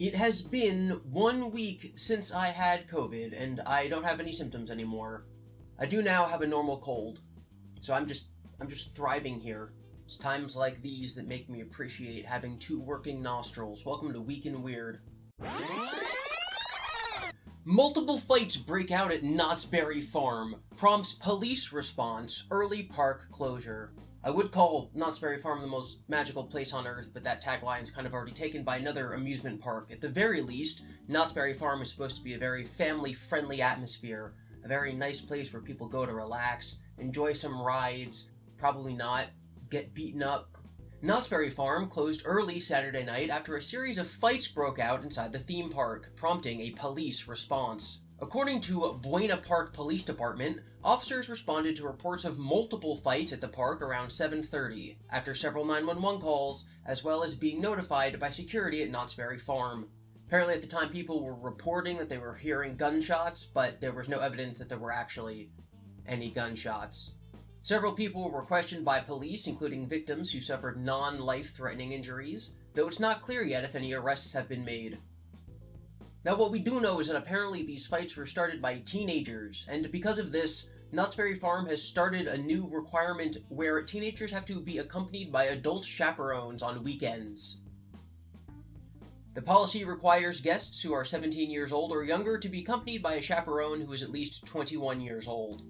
It has been 1 week since I had COVID, and I don't have any symptoms anymore. I do now have a normal cold, so I'm just thriving here. It's times like these that make me appreciate having 2 working nostrils. Welcome to Week in Weird. Multiple fights break out at Knott's Berry Farm. Prompts police response, early park closure. I would call Knott's Berry Farm the most magical place on earth, but that tagline's kind of already taken by another amusement park. At the very least, Knott's Berry Farm is supposed to be a very family-friendly atmosphere, a very nice place where people go to relax, enjoy some rides, probably not get beaten up. Knott's Berry Farm closed early Saturday night after a series of fights broke out inside the theme park, prompting a police response. According to Buena Park Police Department, officers responded to reports of multiple fights at the park around 7:30, after several 911 calls, as well as being notified by security at Knott's Berry Farm. Apparently at the time people were reporting that they were hearing gunshots, but there was no evidence that there were actually any gunshots. Several people were questioned by police, including victims who suffered non-life-threatening injuries, though it's not clear yet if any arrests have been made. Now, what we do know is that apparently these fights were started by teenagers, and because of this, Knott's Berry Farm has started a new requirement where teenagers have to be accompanied by adult chaperones on weekends. The policy requires guests who are 17 years old or younger to be accompanied by a chaperone who is at least 21 years old.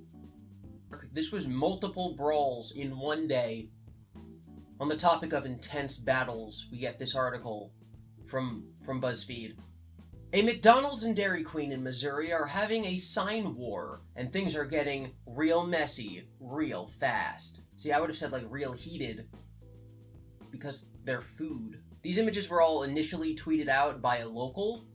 This was multiple brawls in one day. On the topic of intense battles, we get this article from BuzzFeed. A McDonald's and Dairy Queen in Missouri are having a sign war, and things are getting real messy, real fast. See, I would have said like real heated, because they're food. These images were all initially tweeted out by a local,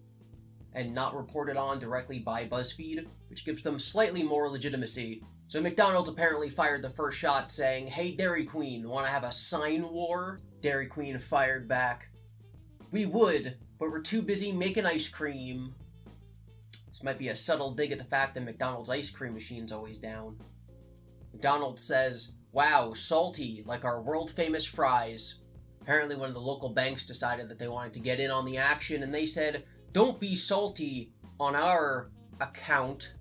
and not reported on directly by BuzzFeed, which gives them slightly more legitimacy. So McDonald's apparently fired the first shot saying, "Hey Dairy Queen, wanna have a sign war?" Dairy Queen fired back, "We would, but we're too busy making ice cream." This might be a subtle dig at the fact that McDonald's ice cream machine's always down. McDonald's says, "Wow, salty, like our world-famous fries." Apparently one of the local banks decided that they wanted to get in on the action, and they said, "Don't be salty on our account."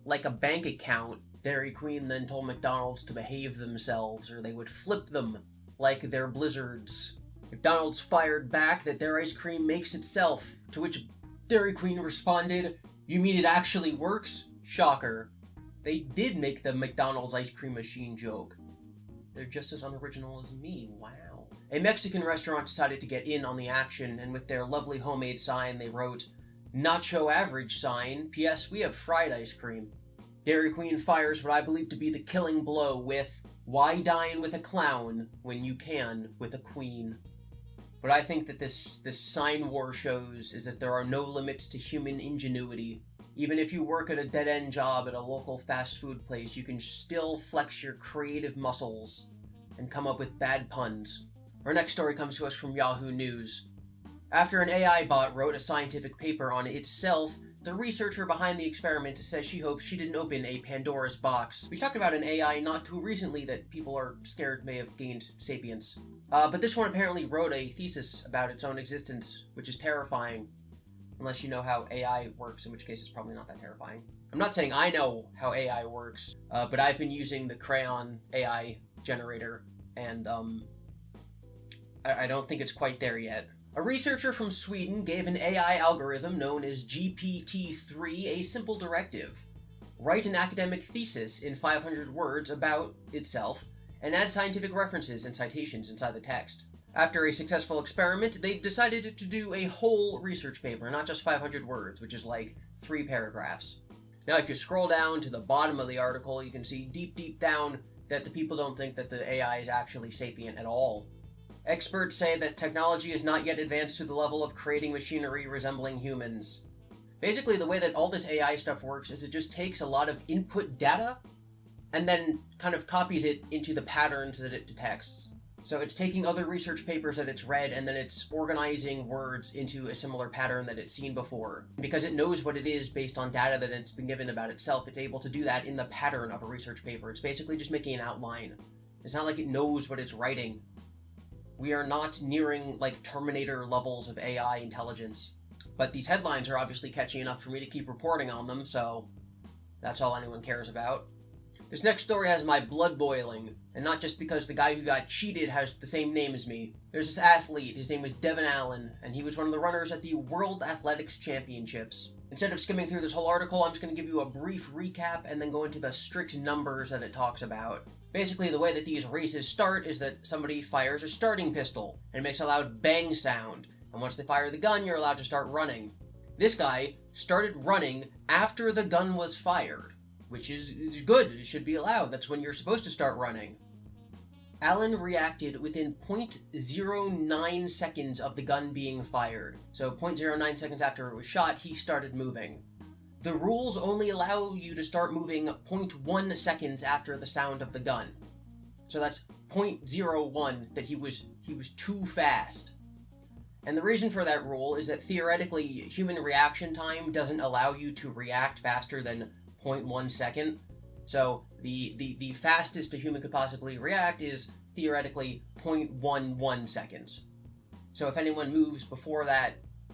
Like a bank account. Dairy Queen then told McDonald's to behave themselves, or they would flip them like their blizzards. McDonald's fired back that their ice cream makes itself, to which Dairy Queen responded, "You mean it actually works?" Shocker. They did make the McDonald's ice cream machine joke. They're just as unoriginal as me, wow. A Mexican restaurant decided to get in on the action, and with their lovely homemade sign they wrote, "Nacho average sign, P.S. we have fried ice cream." Dairy Queen fires what I believe to be the killing blow with, "Why dine with a clown when you can with a queen?" What I think that this sign war shows is that there are no limits to human ingenuity. Even if you work at a dead-end job at a local fast food place, you can still flex your creative muscles and come up with bad puns. Our next story comes to us from Yahoo News. After an AI bot wrote a scientific paper on itself, the researcher behind the experiment says she hopes she didn't open a Pandora's box. We talked about an AI not too recently that people are scared may have gained sapience. But this one apparently wrote a thesis about its own existence, which is terrifying. Unless you know how AI works, in which case it's probably not that terrifying. I'm not saying I know how AI works, but I've been using the Crayon AI generator, and I don't think it's quite there yet. A researcher from Sweden gave an AI algorithm known as GPT-3 a simple directive. Write an academic thesis in 500 words about itself, and add scientific references and citations inside the text. After a successful experiment, they decided to do a whole research paper, not just 500 words, which is like 3 paragraphs. Now, if you scroll down to the bottom of the article, you can see deep down that the people don't think that the AI is actually sapient at all. Experts say that technology has not yet advanced to the level of creating machinery resembling humans. Basically, the way that all this AI stuff works is it just takes a lot of input data and then kind of copies it into the patterns that it detects. So it's taking other research papers that it's read and then it's organizing words into a similar pattern that it's seen before. Because it knows what it is based on data that it's been given about itself, it's able to do that in the pattern of a research paper. It's basically just making an outline. It's not like it knows what it's writing. We are not nearing, like, Terminator levels of AI intelligence. But these headlines are obviously catchy enough for me to keep reporting on them, so that's all anyone cares about. This next story has my blood boiling, and not just because the guy who got cheated has the same name as me. There's this athlete, his name was Devin Allen, and he was one of the runners at the World Athletics Championships. Instead of skimming through this whole article, I'm just going to give you a brief recap and then go into the strict numbers that it talks about. Basically, the way that these races start is that somebody fires a starting pistol, and it makes a loud bang sound, and once they fire the gun, you're allowed to start running. This guy started running after the gun was fired, which is good. It should be allowed. That's when you're supposed to start running. Allen reacted within 0.09 seconds of the gun being fired. So 0.09 seconds after it was shot, he started moving. The rules only allow you to start moving 0.1 seconds after the sound of the gun. So that's 0.01 that he was too fast. And the reason for that rule is that theoretically, human reaction time doesn't allow you to react faster than 0.1 second. So the fastest a human could possibly react is theoretically 0.11 seconds. So if anyone moves before that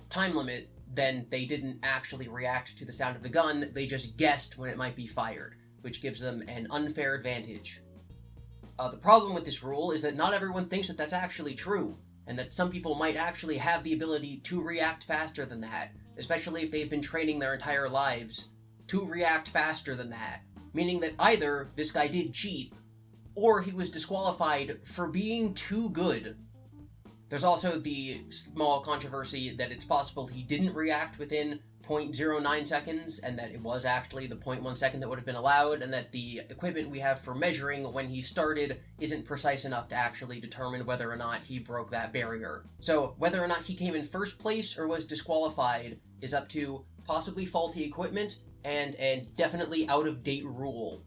time limit, then they didn't actually react to the sound of the gun, they just guessed when it might be fired, which gives them an unfair advantage. The problem with this rule is that not everyone thinks that that's actually true, and that some people might actually have the ability to react faster than that, especially if they've been training their entire lives to react faster than that. Meaning that either this guy did cheat, or he was disqualified for being too good. There's also the small controversy that it's possible he didn't react within 0.09 seconds, and that it was actually the 0.1 second that would have been allowed, and that the equipment we have for measuring when he started isn't precise enough to actually determine whether or not he broke that barrier. So whether or not he came in first place or was disqualified is up to possibly faulty equipment and definitely out-of-date rule.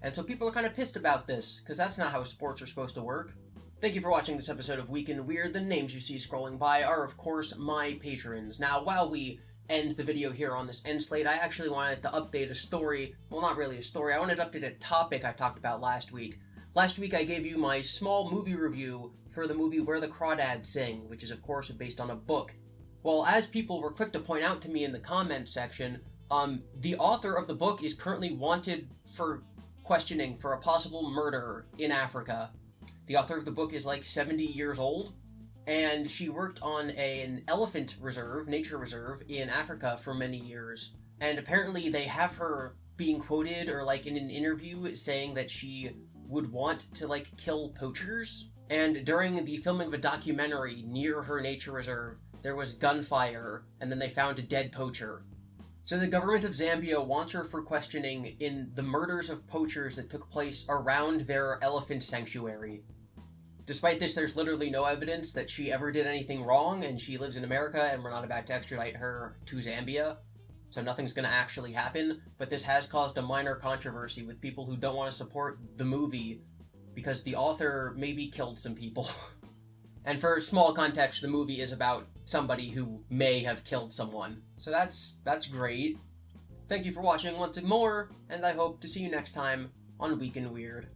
And so people are kind of pissed about this, because that's not how sports are supposed to work. Thank you for watching this episode of Week in Weird. The names you see scrolling by are, of course, my patrons. Now, while we end the video here on this end slate, I actually wanted to update a story. Well, not really a story. I wanted to update a topic I talked about last week. Last week, I gave you my small movie review for the movie Where the Crawdads Sing, which is, of course, based on a book. Well, as people were quick to point out to me in the comments section, the author of the book is currently wanted for questioning for a possible murder in Africa. The author of the book is like 70 years old, and she worked on an elephant reserve, nature reserve, in Africa for many years. And apparently they have her being quoted, or like in an interview, saying that she would want to like kill poachers. And during the filming of a documentary near her nature reserve, there was gunfire, and then they found a dead poacher. So the government of Zambia wants her for questioning in the murders of poachers that took place around their elephant sanctuary. Despite this, there's literally no evidence that she ever did anything wrong, and she lives in America, and we're not about to extradite her to Zambia, so nothing's gonna actually happen. But this has caused a minor controversy with people who don't want to support the movie, because the author maybe killed some people. And for small context, the movie is about somebody who may have killed someone. So that's great. Thank you for watching once more, and I hope to see you next time on Week in Weird.